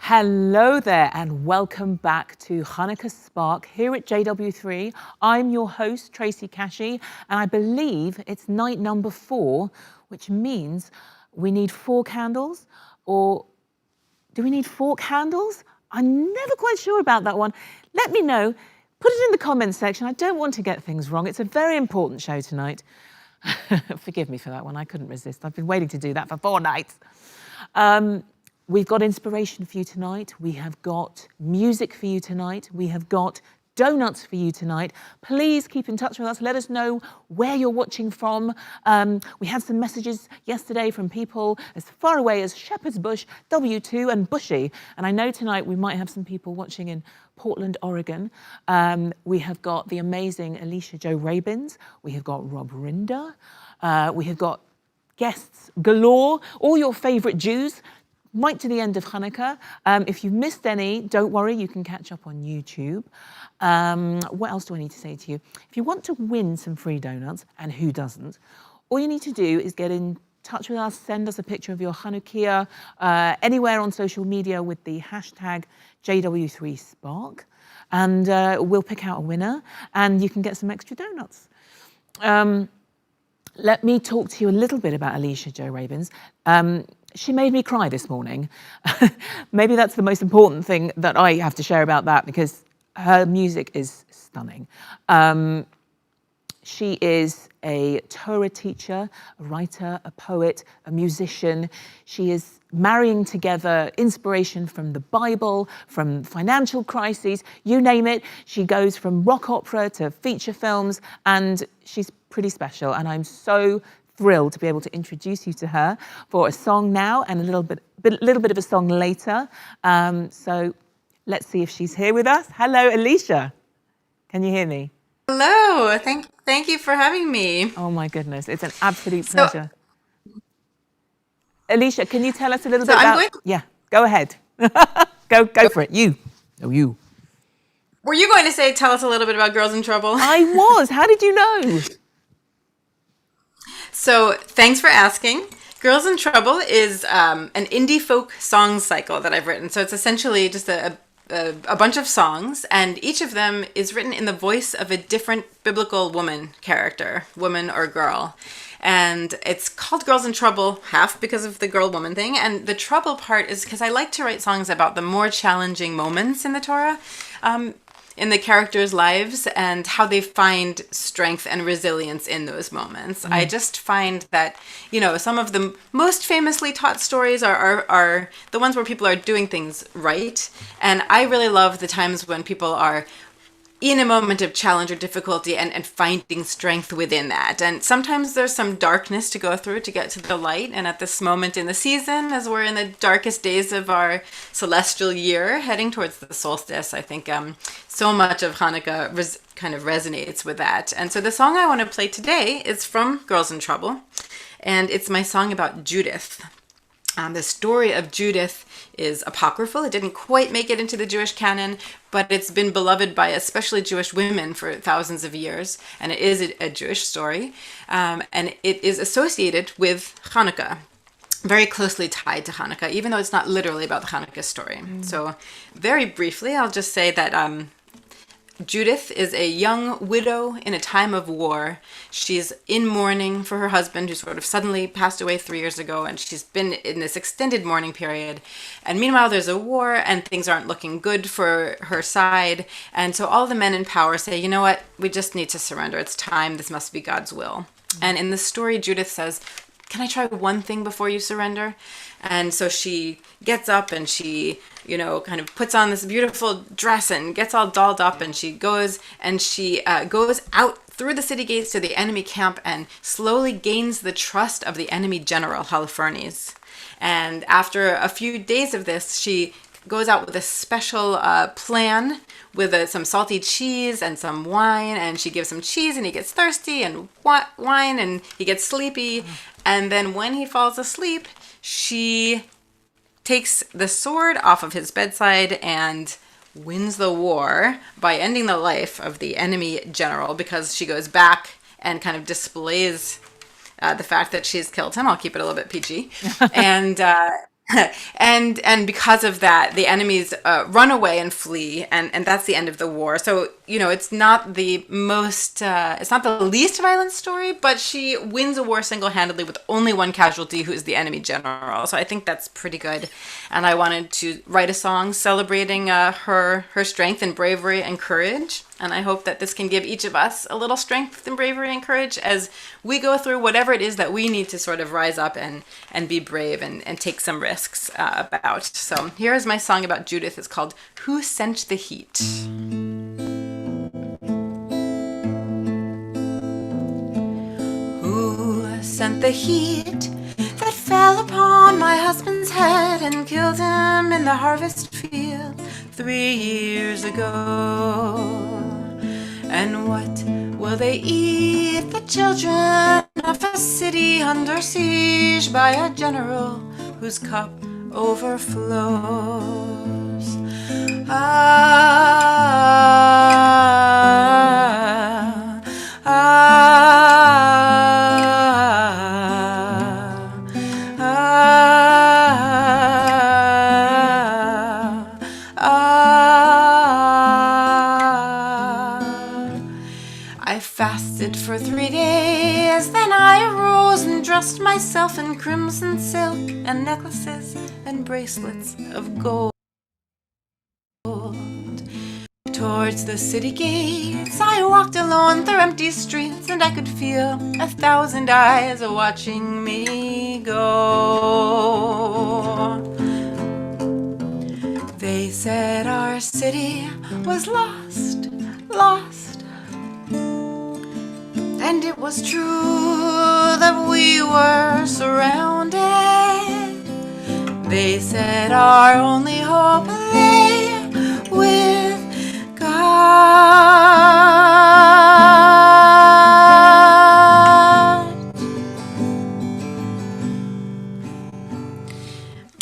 Hello there and welcome back to Chanukah Spark here at JW3. I'm your host, Tracy Kashi, and I believe it's night number 4, which means we need 4 candles, or do we need 4 candles? I'm never quite sure about that one. Let me know. Put it in the comments section. I don't want to get things wrong. It's a very important show tonight. Forgive me for that one. I couldn't resist. I've been waiting to do that for 4 nights. We've got inspiration for you tonight. We have got music for you tonight. We have got donuts for you tonight. Please keep in touch with us. Let us know where you're watching from. We had some messages yesterday from people as far away as Shepherd's Bush, W2 and Bushy. And I know tonight we might have some people watching in Portland, Oregon. We have got the amazing Alicia Rabins. We have got Rinder. We have got guests galore, all your favorite Jews, right to the end of Chanukah. If you've missed any, don't worry, you can catch up on YouTube. What else do I need to say to you? If you want to win some free donuts, and who doesn't, all you need to do is get in touch with us, send us a picture of your Chanukiah, anywhere on social media with the hashtag JW3Spark, and we'll pick out a winner, and you can get some extra donuts. Let me talk to you a little bit about Alicia Rabins. She made me cry this morning. Maybe that's the most important thing that I have to share about that, because her music is stunning. She is a Torah teacher, a writer, a poet, a musician. She is marrying together inspiration from the Bible, from financial crises, you name it. She goes from rock opera to feature films, and she's pretty special. And I'm so thrilled to be able to introduce you to her for a song now and a little bit of a song later. So let's see if she's here with us. Hello, Alicia. Can you hear me? Hello, thank you for having me. Oh my goodness, it's an absolute pleasure. Alicia, can you tell us a little bit about... Yeah, go ahead. go for it. You. Were you going to say, tell us a little bit about Girls in Trouble? I was. How did you know? So thanks for asking. Girls in Trouble is an indie folk song cycle that I've written. So it's essentially just a bunch of songs, and each of them is written in the voice of a different biblical woman character, woman or girl. And it's called Girls in Trouble, half because of the girl-woman thing. And the trouble part is because I like to write songs about the more challenging moments in the Torah, in the characters' lives, and how they find strength and resilience in those moments. I just find that, some of the most famously taught stories are the ones where people are doing things right. And I really love the times when people are in a moment of challenge or difficulty and finding strength within that. And sometimes there's some darkness to go through to get to the light. And at this moment in the season, as we're in the darkest days of our celestial year, heading towards the solstice, I think so much of Hanukkah kind of resonates with that. And so the song I want to play today is from Girls in Trouble, and it's my song about Judith. The story of Judith is apocryphal. It didn't quite make it into the Jewish canon, but it's been beloved by especially Jewish women for thousands of years, and it is a Jewish story, and it is associated with Hanukkah, very closely tied to Hanukkah, even though it's not literally about the Hanukkah story. So very briefly, I'll just say that Judith is a young widow in a time of war. She's in mourning for her husband, who sort of suddenly passed away 3 years ago, and she's been in this extended mourning period. And meanwhile, there's a war, and things aren't looking good for her side. And so all the men in power say, you know what, we just need to surrender. It's time. This must be God's will. And in the story, Judith says, can I try one thing before you surrender? And so she gets up and she, kind of puts on this beautiful dress and gets all dolled up, and she goes out through the city gates to the enemy camp and slowly gains the trust of the enemy general, Holofernes. And after a few days of this, she goes out with a special plan with some salty cheese and some wine, and she gives him cheese and he gets thirsty, and wine and he gets sleepy. And then when he falls asleep, she takes the sword off of his bedside and wins the war by ending the life of the enemy general, because she goes back and kind of displays the fact that she's killed him. I'll keep it a little bit PG. And and because of that, the enemies run away and flee, and that's the end of the war. So it's not the most, it's not the least violent story, but she wins a war single-handedly with only one casualty, who is the enemy general. So I think that's pretty good, and I wanted to write a song celebrating her strength and bravery and courage. And I hope that this can give each of us a little strength and bravery and courage as we go through whatever it is that we need to sort of rise up and be brave and take some risks about. So here is my song about Judith. It's called Who Sent the Heat? Who sent the heat that fell upon my husband's head and killed him in the harvest field 3 years ago? And what will they eat, the children of a city under siege by a general whose cup overflows? Ah, ah, ah, ah. I fasted for 3 days, then I arose and dressed myself in crimson silk and necklaces and bracelets of gold. Towards the city gates I walked alone through empty streets, and I could feel 1,000 eyes watching me go. They said our city was lost, lost, and it was true that we were surrounded. They said our only hope lay with God.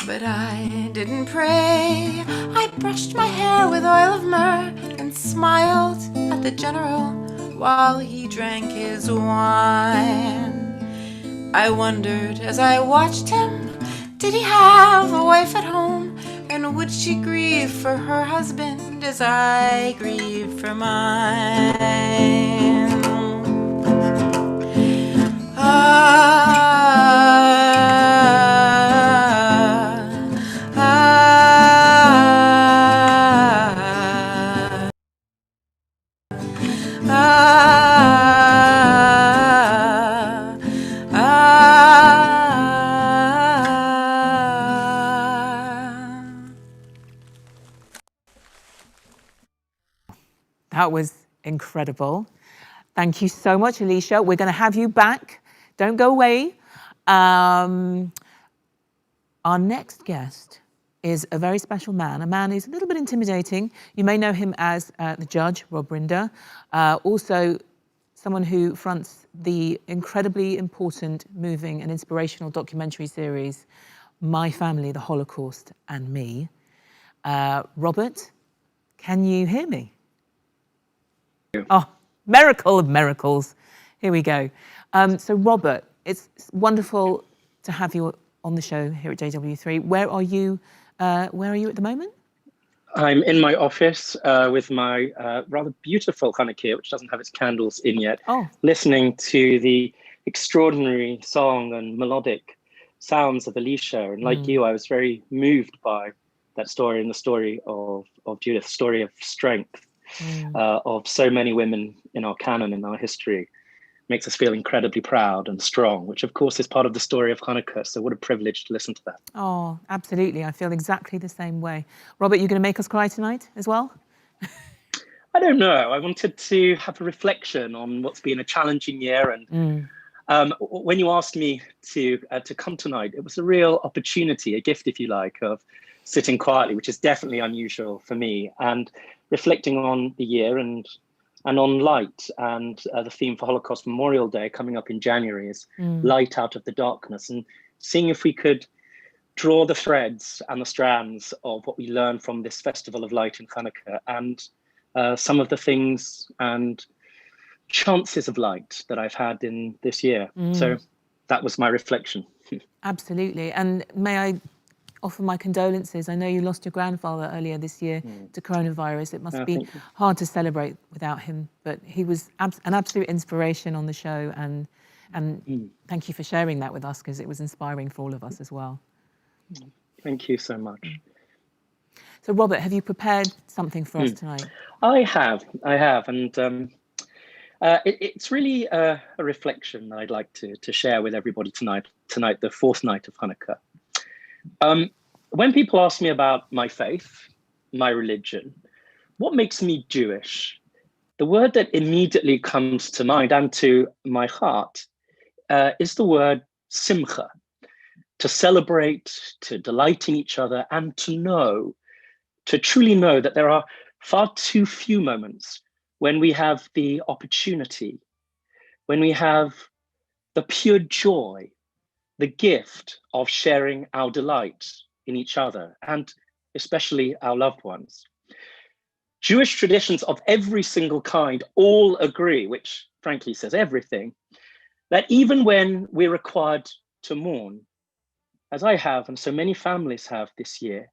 But I didn't pray. I brushed my hair with oil of myrrh and smiled at the general while he drank his wine. I wondered as I watched him, did he have a wife at home? And would she grieve for her husband as I grieve for mine? That was incredible. Thank you so much, Alicia. We're going to have you back. Don't go away. Our next guest is a very special man, a man who's a little bit intimidating. You may know him as the judge, Rob Rinder. Also, someone who fronts the incredibly important, moving and inspirational documentary series, My Family, the Holocaust and Me. Robert, can you hear me? Oh, miracle of miracles. Here we go. So Robert, it's wonderful to have you on the show here at JW3. Where are you at the moment? I'm in my office with my rather beautiful Chanukiah, which doesn't have its candles in yet, listening to the extraordinary song and melodic sounds of Alicia. And like you, I was very moved by that story and the story of Judith, story of strength. Of so many women in our canon, in our history, makes us feel incredibly proud and strong, which of course is part of the story of Chanukah. So what a privilege to listen to that. Oh, absolutely. I feel exactly the same way. Robert, you going to make us cry tonight as well? I don't know. I wanted to have a reflection on what's been a challenging year. And when you asked me to come tonight, it was a real opportunity, a gift, if you like, of sitting quietly, which is definitely unusual for me, and reflecting on the year and on light. And the theme for Holocaust Memorial Day coming up in January is light out of the darkness, and seeing if we could draw the threads and the strands of what we learn from this festival of light in Chanukah, and some of the things and chances of light that I've had in this year. So that was my reflection. Absolutely. And may I offer my condolences. I know you lost your grandfather earlier this year to coronavirus. It must be Thank you. hard to celebrate without him, but he was an absolute inspiration on the show, and thank you for sharing that with us, because it was inspiring for all of us as well. Thank you so much. So Robert, have you prepared something for us tonight? I have, and it's really a reflection that I'd like to share with everybody tonight, the fourth night of Hanukkah. When people ask me about my faith, my religion, what makes me Jewish, the word that immediately comes to mind and to my heart is the word simcha, to celebrate, to delight in each other, and to truly know that there are far too few moments when we have the opportunity, when we have the pure joy, the gift of sharing our delight in each other, and especially our loved ones. Jewish traditions of every single kind all agree, which frankly says everything, that even when we're required to mourn, as I have and so many families have this year,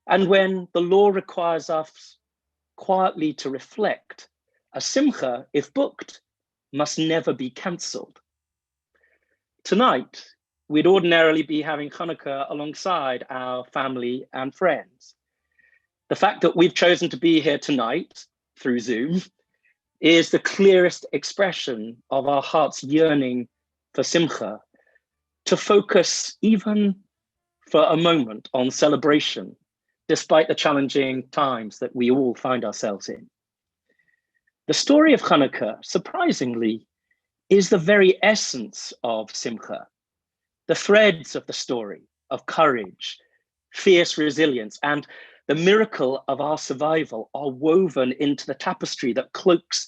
and when the law requires us quietly to reflect, a simcha, if booked, must never be cancelled. Tonight, we'd ordinarily be having Chanukah alongside our family and friends. The fact that we've chosen to be here tonight through Zoom is the clearest expression of our heart's yearning for simcha, to focus even for a moment on celebration, despite the challenging times that we all find ourselves in. The story of Chanukah, surprisingly, is the very essence of simcha. The threads of the story of courage, fierce resilience, and the miracle of our survival are woven into the tapestry that cloaks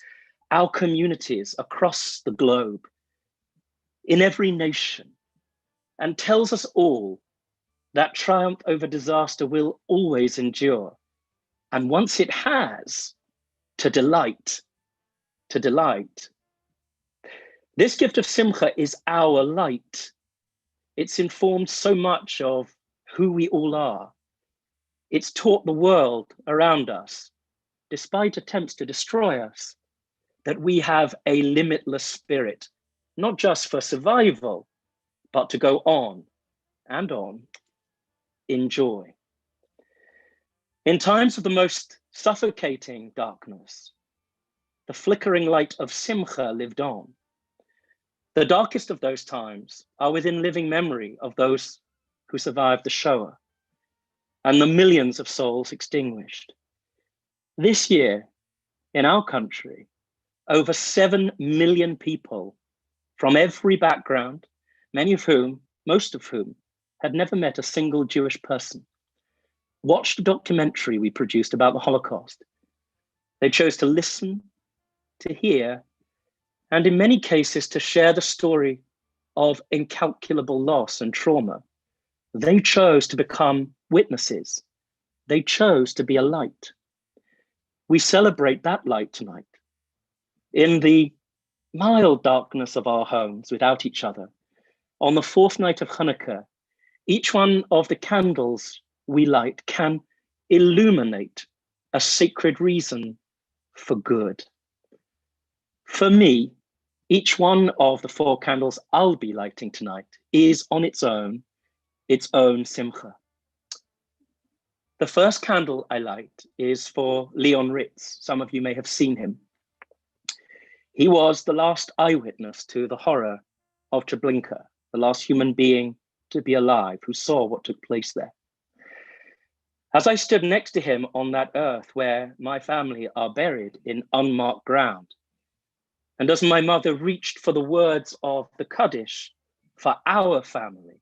our communities across the globe, in every nation, and tells us all that triumph over disaster will always endure. And once it has, to delight. This gift of simcha is our light. It's informed so much of who we all are. It's taught the world around us, despite attempts to destroy us, that we have a limitless spirit, not just for survival, but to go on and on in joy. In times of the most suffocating darkness, the flickering light of simcha lived on. The darkest of those times are within living memory of those who survived the Shoah and the millions of souls extinguished. This year, in our country, over 7 million people from every background, most of whom, had never met a single Jewish person, watched a documentary we produced about the Holocaust. They chose to listen, to hear, and in many cases to share the story of incalculable loss and trauma. They chose to become witnesses. They chose to be a light. We celebrate that light tonight. In the mild darkness of our homes without each other, on the fourth night of Hanukkah, each one of the candles we light can illuminate a sacred reason for good. For me, each one of the 4 candles I'll be lighting tonight is on its own simcha. The first candle I light is for Leon Ritz. Some of you may have seen him. He was the last eyewitness to the horror of Treblinka, the last human being to be alive who saw what took place there. As I stood next to him on that earth where my family are buried in unmarked ground, and as my mother reached for the words of the Kaddish for our family,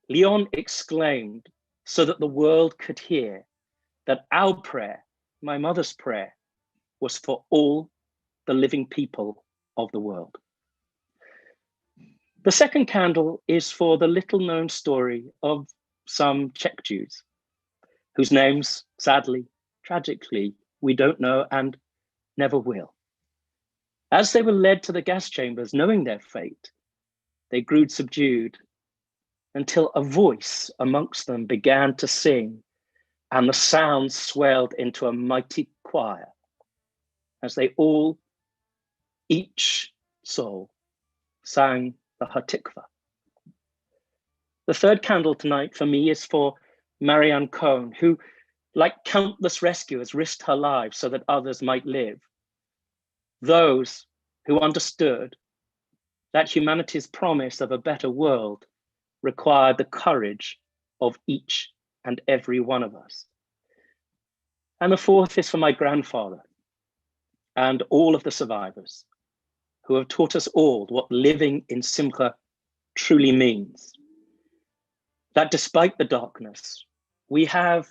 Leon exclaimed so that the world could hear that our prayer, my mother's prayer, was for all the living people of the world. The second candle is for the little known story of some Czech Jews, whose names, sadly, tragically, we don't know and never will. As they were led to the gas chambers, knowing their fate, they grew subdued until a voice amongst them began to sing, and the sound swelled into a mighty choir as they all, each soul, sang the Hatikva. The third candle tonight for me is for Marianne Cohn, who, like countless rescuers, risked her life so that others might live. Those who understood that humanity's promise of a better world required the courage of each and every one of us. And the fourth is for my grandfather and all of the survivors who have taught us all what living in Simcha truly means. That despite the darkness, we have,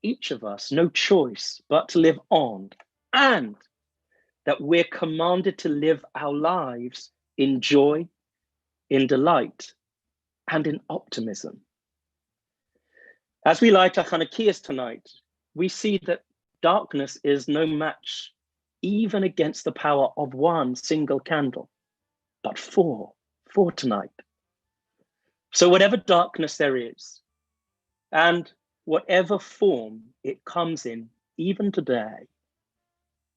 each of us, no choice but to live on, and that we're commanded to live our lives in joy, in delight, and in optimism. As we light our Chanukiahs tonight, we see that darkness is no match even against the power of one single candle, but four tonight. So whatever darkness there is, and whatever form it comes in, even today,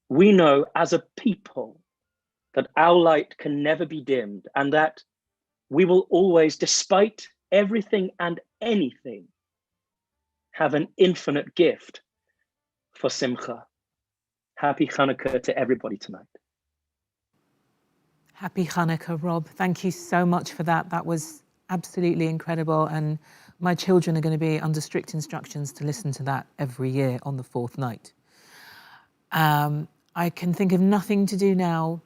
we know as a people that our light can never be dimmed, and that we will always, despite everything and anything, have an infinite gift for Simcha. Happy Chanukah to everybody tonight. Happy Chanukah, Rob. Thank you so much for that. That was absolutely incredible. And my children are going to be under strict instructions to listen to that every year on the fourth night. I can think of nothing to do now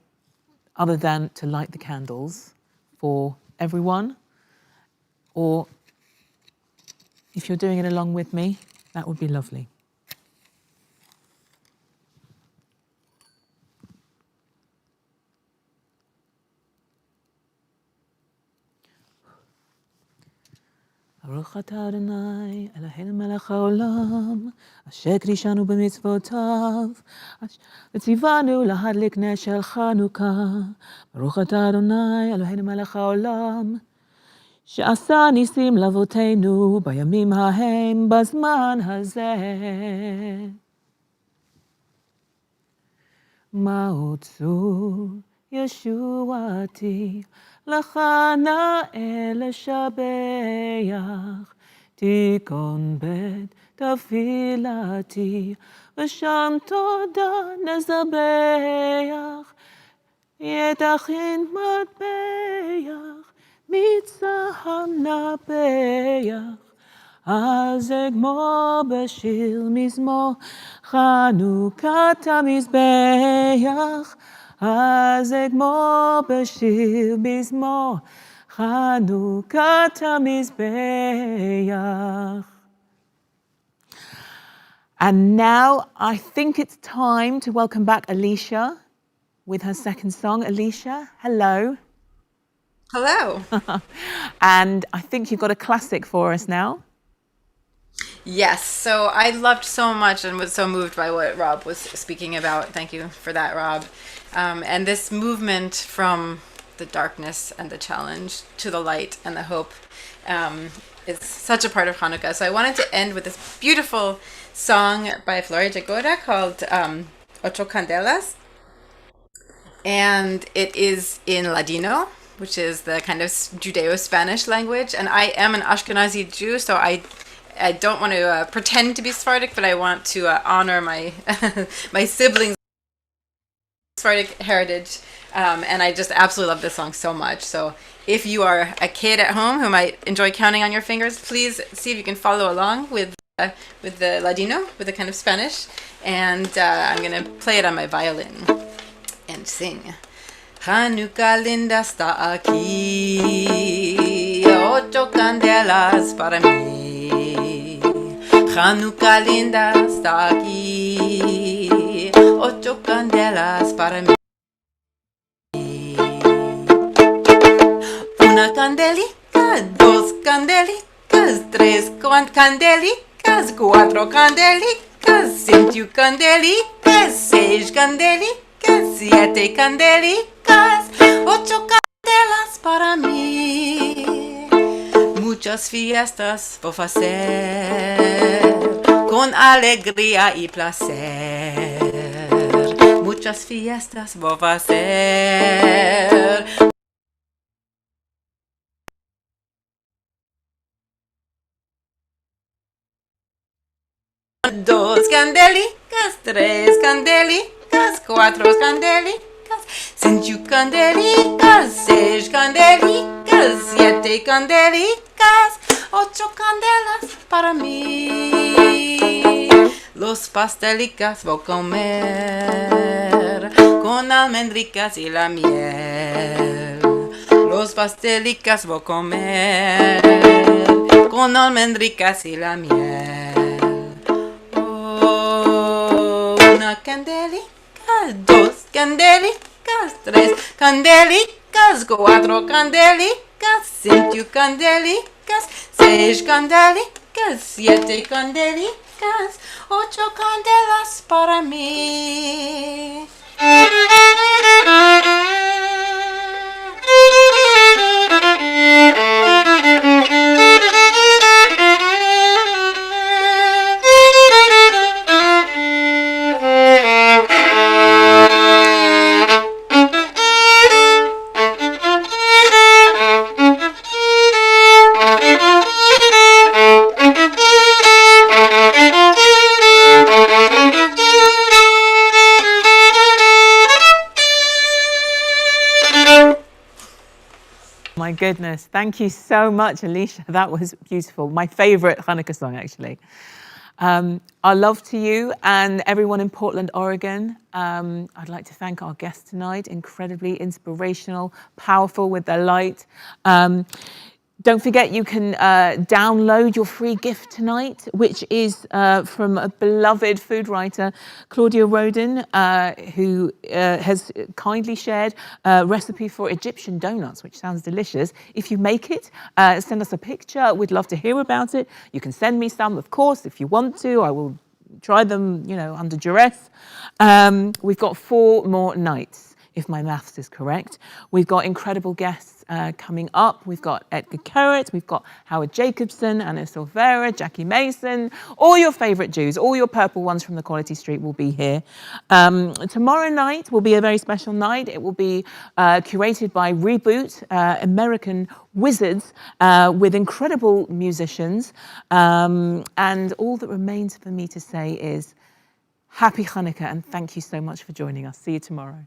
other than to light the candles for everyone. Or if you're doing it along with me, that would be lovely. ברוך אתה אדוני אלוהינו מלך העולם אשר קדישנו במצוותיו וציוונו להדליק נר של חנוכה ברוך אתה אדוני אלוהינו מלך העולם שעשה ניסים לאבותינו בימים ההם בזמן הזה מה הוצאו ישועתי לך נאה לשבח, תיכון בית תפילתי, ושם תודה נזבח, יתכין מטבח, מצהם נפח, אז אגמור בשיר מזמור, חנוכת המזבח, אז אגמור בשיר מזמור, חנוכת המזבח. And now I think it's time to welcome back Alicia with her second song. Alicia, hello. Hello. And I think you've got a classic for us now. Yes, so I loved so much and was so moved by what Rob was speaking about. Thank you for that, Rob. And this movement from the darkness and the challenge to the light and the hope is such a part of Chanukah. So I wanted to end with this beautiful song by Floria Jagoda called Ocho Candelas. And it is in Ladino, which is the kind of Judeo-Spanish language. And I am an Ashkenazi Jew, so I don't want to pretend to be Sephardic, but I want to honor my my siblings' Sephardic heritage. And I just absolutely love this song so much. So if you are a kid at home who might enjoy counting on your fingers, please see if you can follow along with the Ladino, with the kind of Spanish. And I'm going to play it on my violin and sing. Chanukah linda está aquí, ocho candelas para mí. Chanukah linda está aquí, ocho candelas para mí. Una candelica, dos candelicas, tres candelicas, cuatro candelicas, cinco candelicas, seis candelicas, siete candelicas, ocho candelas para mí. Muchas fiestas vou fazer com alegria e placer. Muchas fiestas vou fazer. Dos candelicas, tres candelicas, quatro candelicas, cinco candelicas, seis candelicas, siete candelicas, ocho candelas para mí. Los pastelicas voy a comer con almendricas y la miel. Los pastelicas voy a comer con almendricas y la miel. Una candelica, dos candelicas, tres candelicas, cuatro candelicas, cinco candelicas, seis candelicas, siete candelicas, ocho candelas para mí. My goodness, thank you so much, Alicia. That was beautiful. My favorite Chanukah song, actually. Our love to you and everyone in Portland, Oregon. I'd like to thank our guests tonight. Incredibly inspirational, powerful with their light. Don't forget you can download your free gift tonight, which is from a beloved food writer, Claudia Rodin, who has kindly shared a recipe for Egyptian donuts, which sounds delicious. If you make it, send us a picture. We'd love to hear about it. You can send me some, of course, if you want to. I will try them, you know, under duress. We've got 4 more nights, if my maths is correct. We've got incredible guests coming up. We've got Edgar Kerrett, we've got Howard Jacobson, Anna Silvera, Jackie Mason, all your favorite Jews, all your purple ones from the Quality Street will be here. Tomorrow night will be a very special night. It will be curated by Reboot, American wizards with incredible musicians. And all that remains for me to say is Happy Chanukah and thank you so much for joining us. See you tomorrow.